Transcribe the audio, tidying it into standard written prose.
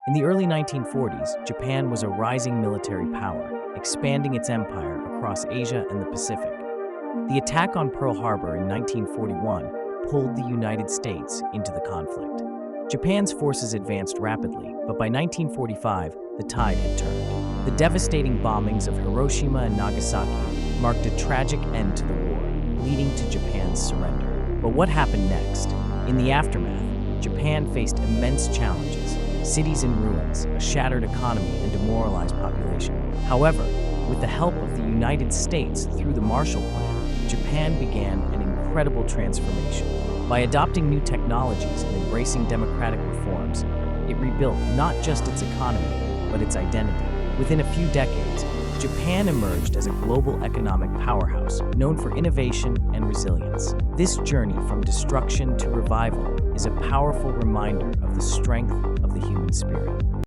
In the early 1940s, Japan was a rising military power, expanding its empire across Asia and the Pacific. The attack on Pearl Harbor in 1941 pulled the United States into the conflict. Japan's forces advanced rapidly, but by 1945, the tide had turned. The devastating bombings of Hiroshima and Nagasaki marked a tragic end to the war, leading to Japan's surrender. But what happened next? In the aftermath, Japan faced immense challenges: cities in ruins, a shattered economy, and demoralized population. However, with the help of the United States through the Marshall Plan, Japan began an incredible transformation. By adopting new technologies and embracing democratic reforms, it rebuilt not just its economy, but its identity. Within a few decades, Japan emerged as a global economic powerhouse known for innovation and resilience. This journey from destruction to revival is a powerful reminder of the strength of the human spirit.